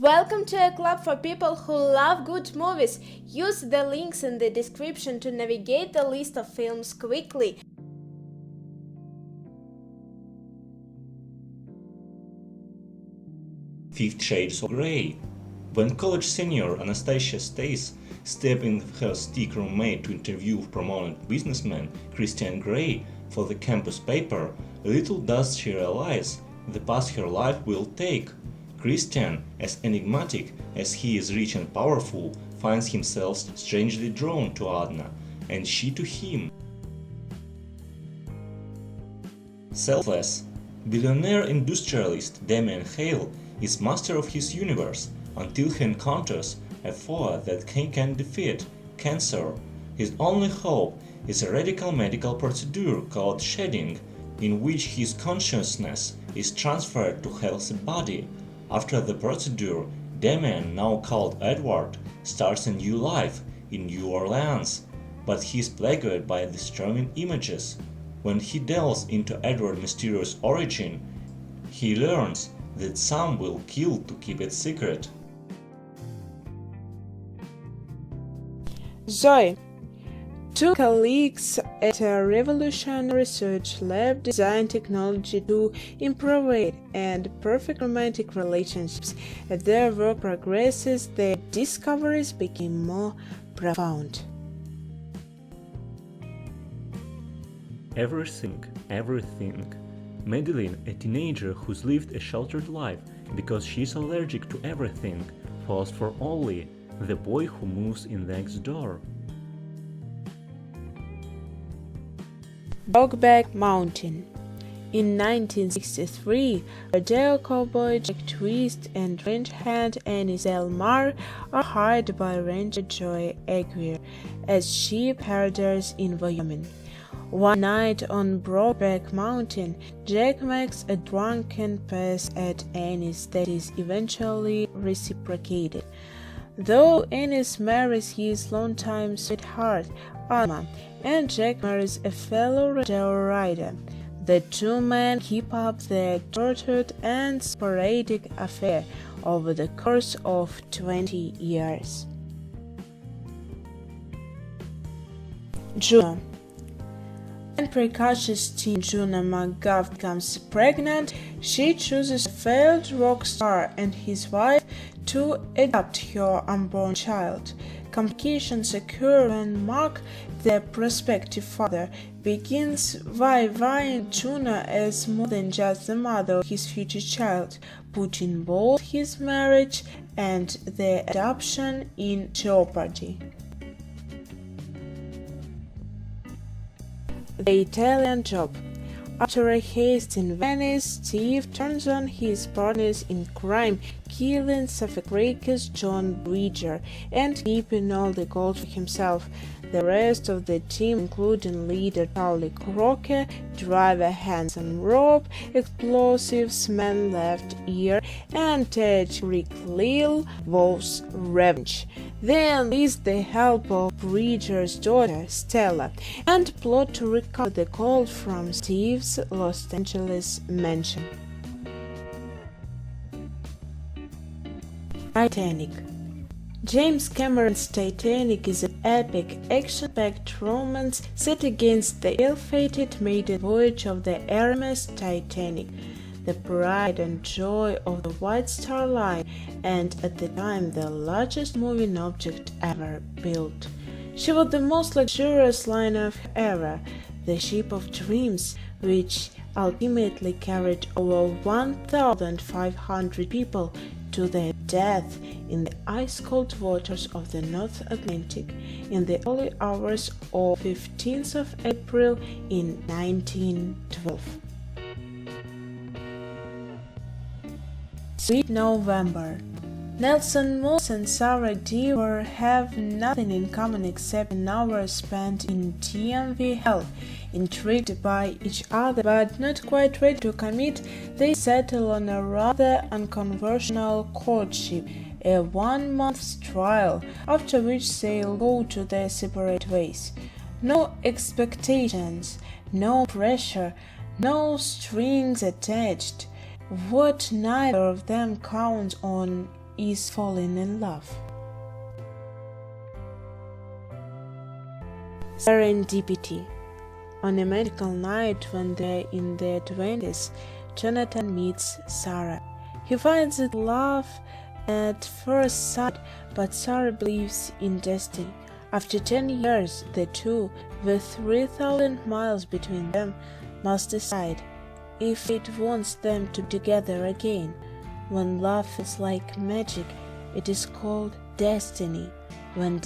Welcome to a club for people who love good movies. Use the links in the description to navigate the list of films quickly. Fifty Shades of Grey. When college senior Anastasia Stace steps in her stick roommate to interview prominent businessman Christian Grey for the campus paper, little does she realize the path her life will take. Christian, as enigmatic as he is rich and powerful, finds himself strangely drawn to Adna, and she to him. Selfless. Billionaire industrialist Damien Hale is master of his universe until he encounters a foe that he can defeat, cancer. His only hope is a radical medical procedure called shedding, in which his consciousness is transferred to healthy body. After the procedure, Damien, now called Edward, starts a new life in New Orleans, but he is plagued by disturbing images. When he delves into Edward's mysterious origin, he learns that some will kill to keep it secret. Zoe. Two colleagues at a revolutionary research lab design technology to improve and perfect romantic relationships. As their work progresses, their discoveries become more profound. Everything. Madeline, a teenager who's lived a sheltered life because she's allergic to everything, falls for Ollie, the boy who moves in next door. Brokeback Mountain. In 1963, rodeo cowboy Jack Twist and range hand Annie Zelmar are hired by Ranger Joy Aguirre as sheep herders in Wyoming. One night on Brokeback Mountain, Jack makes a drunken pass at Annie's that is eventually reciprocated. Though Annie's marries his longtime sweetheart, Alma, and Jack marries a fellow rodeo rider, the two men keep up their tortured and sporadic affair over the course of 20 years. Juno. When precocious teen Juno McGuff becomes pregnant, she chooses a failed rock star and his wife to adopt her unborn child. Complications occur when Mark, the prospective father, begins vivifying Juno as more than just the mother of his future child, putting both his marriage and the adoption in jeopardy. The Italian Job. After a heist in Venice, Steve turns on his partners in crime, killing Suffolk's John Bridger and keeping all the gold for himself. The rest of the team, including leader Charlie Crocker, driver Hanson Robb, explosives man left ear, and Ted Rickleal vows revenge. They enlist the help of Bridger's daughter, Stella, and plot to recover the gold from Steve's Los Angeles mansion. Titanic. James Cameron's Titanic is an epic, action-packed romance set against the ill-fated maiden voyage of the RMS Titanic, the pride and joy of the White Star Line, and at the time the largest moving object ever built. She was the most luxurious liner of her era, the ship of dreams, which ultimately carried over 1,500 people to their death in the ice-cold waters of the North Atlantic in the early hours of 15th of April in 1912. Sweet November. Nelson Moss and Sarah Deaver have nothing in common except an hour spent in DMV hell. Intrigued by each other but not quite ready to commit, they settle on a rather unconventional courtship, a 1 month's trial, after which they'll go to their separate ways. No expectations, no pressure, no strings attached. What neither of them counts on is falling in love. Serendipity. On a magical night when they're in their 20s, Jonathan meets Sarah. He finds it love at first sight, but Sarah believes in destiny. After 10 years, the two, with 3,000 miles between them, must decide if it wants them to be together again. When love feels like magic, it is called destiny. When